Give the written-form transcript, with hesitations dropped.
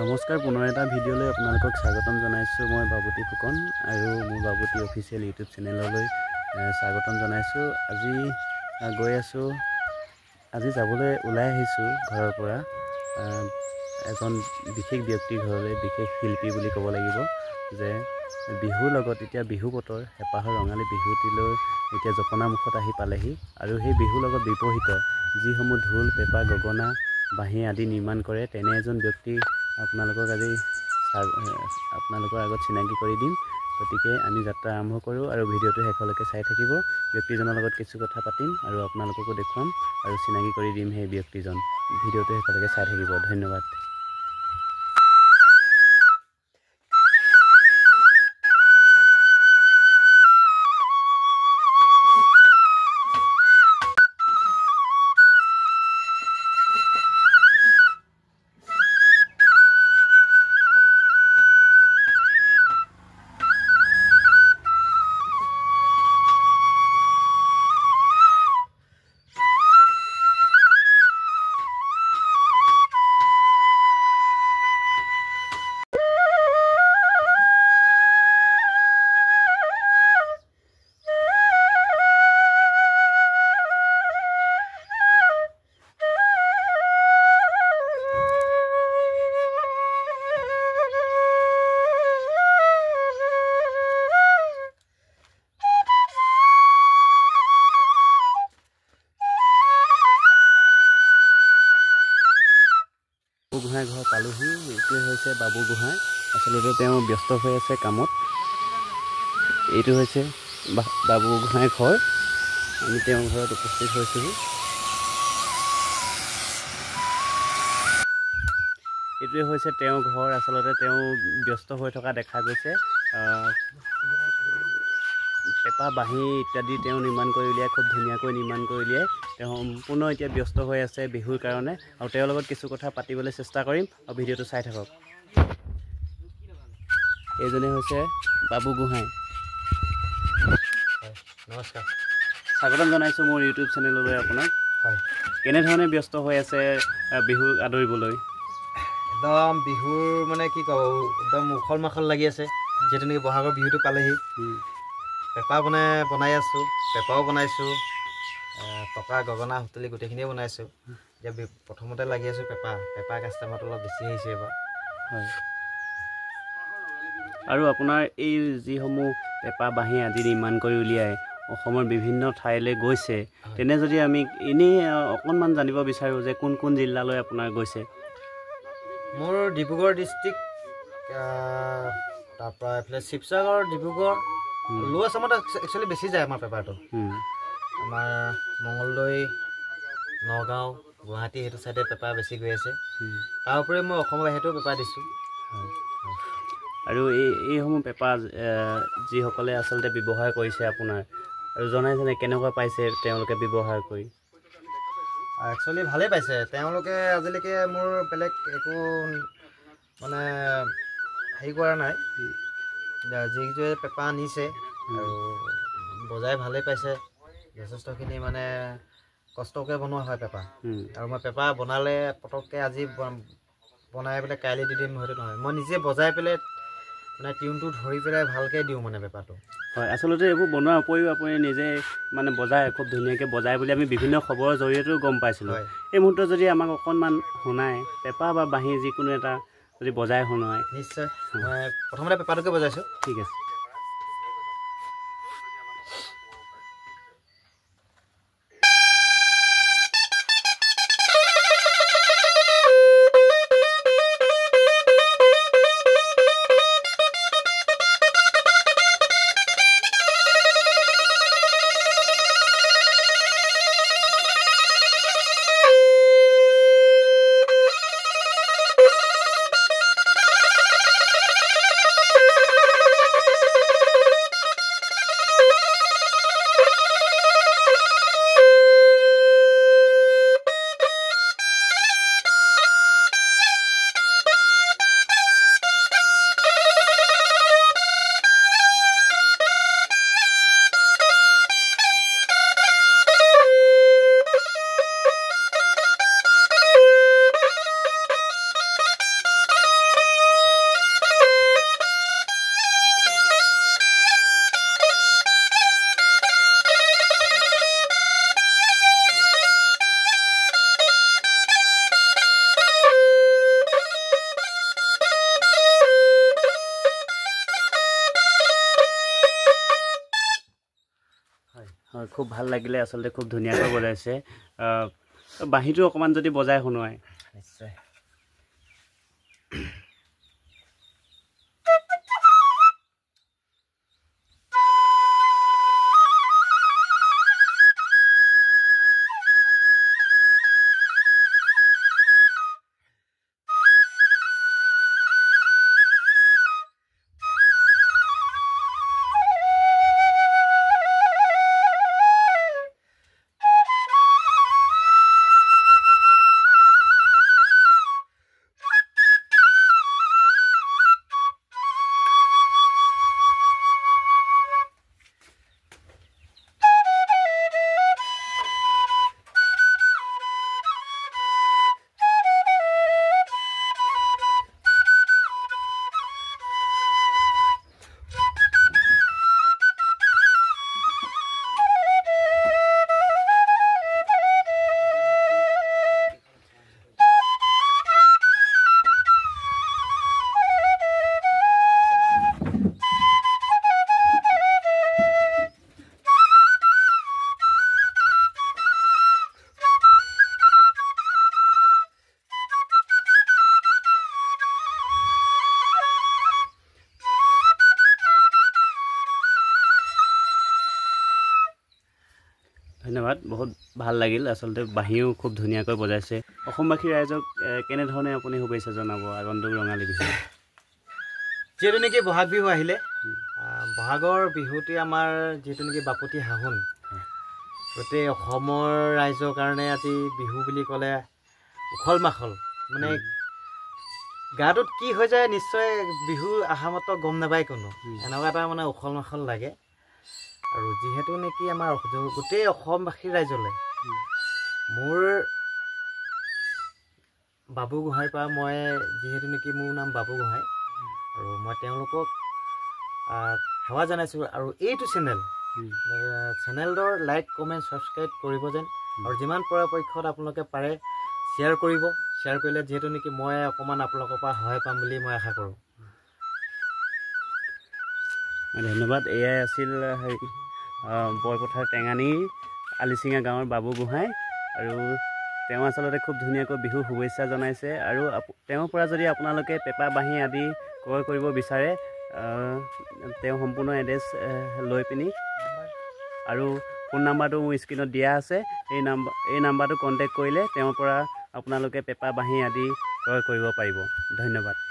নমস্কাৰ পুনৰ এটা ভিডিঅ'লৈ আপোনালোকক স্বাগতম জনাইছোঁ। মই বাবুতি ফুকন আৰু মোৰ বাবুতি অফিচিয়েল ইউটিউব চেনেললৈ স্বাগতম জনাইছোঁ। আজি গৈ আছোঁ, আজি যাবলৈ ওলাই আহিছোঁ ঘৰৰ পৰা এজন বিশেষ ব্যক্তিৰ ঘৰলৈ, বিশেষ শিল্পী বুলি ক'ব লাগিব। যে বিহুৰ লগত এতিয়া বিহু বতৰ, হেঁপাহৰ ৰঙালী বিহুটিলৈ এতিয়া জপনা মুখত আহি পালেহি আৰু সেই বিহুৰ লগত বিপৰীত যিসমূহ ঢোল, পেঁপা, গগনা, বাঁহী আদি নিৰ্মাণ কৰে, তেনে এজন ব্যক্তি আপোনালোকৰ আগত চিনাকি কৰি দিম। গতিকে আমি যাত্ৰা আৰম্ভ কৰোঁ আৰু ভিডিঅ'টো শেষলৈকে চাই থাকিব। ব্যক্তিজনৰ লগত কিছু কথা পাতিম আৰু আপোনালোককো দেখুৱাম আৰু চিনাকি কৰি দিম সেই ব্যক্তিজন। ভিডিঅ'টো শেষলৈকে চাই থাকিব। ধন্যবাদ। বাবু গোহাঁই ঘৰ পালোহি। এইটোৱে হৈছে বাবু গোহাঁই। আচলতে তেওঁ ব্যস্ত হৈ আছে কামত। এইটো হৈছে বাবু গোহাঁই ঘৰ। আমি তেওঁৰ ঘৰত উপস্থিত হৈছোঁহি। এইটোৱে হৈছে তেওঁৰ ঘৰ। আচলতে তেওঁ ব্যস্ত হৈ থকা দেখা গৈছে। পেঁপা, বাঁহী ইত্যাদি তেওঁ নিৰ্মাণ কৰি উলিয়াই, খুব ধুনীয়াকৈ নিৰ্মাণ কৰি উলিয়াই। তেওঁ সম্পূৰ্ণ এতিয়া ব্যস্ত হৈ আছে বিহুৰ কাৰণে আৰু তেওঁৰ লগত কিছু কথা পাতিবলৈ চেষ্টা কৰিম আৰু ভিডিঅ'টো চাই থাকক। এইজনে হৈছে বাবু গোহাঁই। নমস্কাৰ, স্বাগতম জনাইছোঁ মোৰ ইউটিউব চেনেললৈ আপোনাক। হয়, কেনেধৰণে ব্যস্ত হৈ আছে বিহু আদৰিবলৈ? একদম বিহুৰ মানে কি ক'ব, একদম উখল মাখল লাগি আছে। যিহেতু নেকি বহাগৰ বিহুটো পালেহি। পেঁপা বনাই আছোঁ, পেঁপাও বনাইছোঁ, টকা, গগনা, সুতুলি গোটেইখিনিয়ে বনাইছোঁ। এতিয়া প্ৰথমতে লাগি আছোঁ পেঁপা কাষ্টমাৰটো অলপ বেছি আহিছে এইবাৰ। হয়, আৰু আপোনাৰ এই যিসমূহ পেঁপা, বাঁহী আদি নিৰ্মাণ কৰি উলিয়াই অসমৰ বিভিন্ন ঠাইলৈ গৈছে, তেনে যদি আমি এনেই অকণমান জানিব বিচাৰোঁ যে কোন কোন জিলালৈ আপোনাৰ গৈছে? মোৰ ডিব্ৰুগড় ডিষ্ট্ৰিক্ট, তাৰপৰা এইফালে শিৱসাগৰ, ডিব্ৰুগড়, ল' আছামত একচুৱেলি বেছি যায় আমাৰ পেপাৰটো। আমাৰ মঙলদৈ, নগাঁও, গুৱাহাটী সেইটো চাইডে পেপাৰ বেছি গৈ আছে। তাৰ উপৰি মই অসমৰ বাহিৰতো পেপাৰ দিছোঁ। আৰু এইসমূহ পেঁপা যিসকলে আচলতে ব্যৱহাৰ কৰিছে আপোনাৰ, আৰু জনাইছেনে কেনেকুৱা পাইছে তেওঁলোকে ব্যৱহাৰ কৰি? একচুৱেলি ভালেই পাইছে তেওঁলোকে। আজিলৈকে মোৰ বেলেগ একো মানে হেৰি কৰা নাই। যিকেইযোৰে পেঁপা আনিছে আৰু বজাই ভালেই পাইছে। যথেষ্টখিনি মানে কষ্টকৈ বনোৱা হয় পেঁপা। আৰু মই পেঁপা বনালে পটককৈ আজি বনাই পেলাই কাইলৈ দি দিম হয়তো নহয়। মই নিজে বজাই পেলাই মানে টিউনটো ধৰি পেলাই ভালকৈ দিওঁ মানে পেঁপাটো। হয়, আচলতে এইবোৰ বনোৱাৰ উপৰিও আপুনি নিজে মানে বজাই খুব ধুনীয়াকৈ বজাই বুলি আমি বিভিন্ন খবৰৰ জৰিয়তেও গম পাইছিলোঁ। এই মুহূৰ্তত যদি আমাক অকণমান শুনাই, পেঁপা বা বাঁহী যিকোনো এটা যদি বজাই শুনায়। নিশ্চয়, মই প্ৰথমতে পেঁপাটোকে বজাইছোঁ। ঠিক আছে। খুব ভাল লাগিলে আচলতে খুব ধুনীয়াকৈ বজাইছে বাঁহীটো অকণমান যদি বজাই শুনোৱাই নিশ্চয় ধন্যবাদ বহুত ভাল লাগিল আচলতে বাঁহীও খুব ধুনীয়াকৈ বজাইছে অসমবাসী ৰাইজক কেনেধৰণে আপুনি শুভেচ্ছা জনাব আগন্তুক ৰঙালী বিহু যিহেতু নেকি বহাগ বিহু আহিলে বহাগৰ বিহুটি আমাৰ যিহেতু নেকি বাপতি সাহোন গোটেই অসমৰ ৰাইজৰ কাৰণে আজি বিহু বুলি ক'লে উখল মাখল মানে গাটোত কি হৈ যায় নিশ্চয় বিহু অহা মাত্ৰ গম নাপায় কোনো এনেকুৱা এটা মানে উখল মাখল লাগে আৰু যিহেতু নেকি আমাৰ গোটেই অসমবাসী ৰাইজলৈ মোৰ বাবু গোহাঁইৰ পৰা মই যিহেতু নেকি মোৰ নাম বাবু গোহাঁই আৰু মই তেওঁলোকক সেৱা জনাইছোঁ আৰু এইটো চেনেলটোৰ লাইক কমেণ্ট ছাবস্ক্ৰাইব কৰিব যেন আৰু যিমান পৰাপক্ষত আপোনালোকে পাৰে শ্বেয়াৰ কৰিব শ্বেয়াৰ কৰিলে যিহেতু নেকি মই অকণমান আপোনালোকৰ পৰা সহায় পাম বুলি মই আশা কৰোঁ ধন্যবাদ এয়াই আছিল হেৰি বৰপথাৰ টেঙানী আলিচিঙা গাঁৱৰ বাবু গোহাঁই আৰু তেওঁ আচলতে খুব ধুনীয়াকৈ বিহু শুভেচ্ছা জনাইছে আৰু তেওঁৰ পৰা যদি আপোনালোকে পেঁপা বাঁহী আদি ক্ৰয় কৰিব বিচাৰে তেওঁ সম্পূৰ্ণ এড্ৰেছ লৈ পিনি আৰু ফোন নাম্বাৰটো মোৰ স্ক্ৰীণত দিয়া আছে এই নাম্বাৰটো কণ্টেক্ট কৰিলে তেওঁৰ পৰা আপোনালোকে পেঁপা বাঁহী আদি ক্ৰয় কৰিব পাৰিব ধন্যবাদ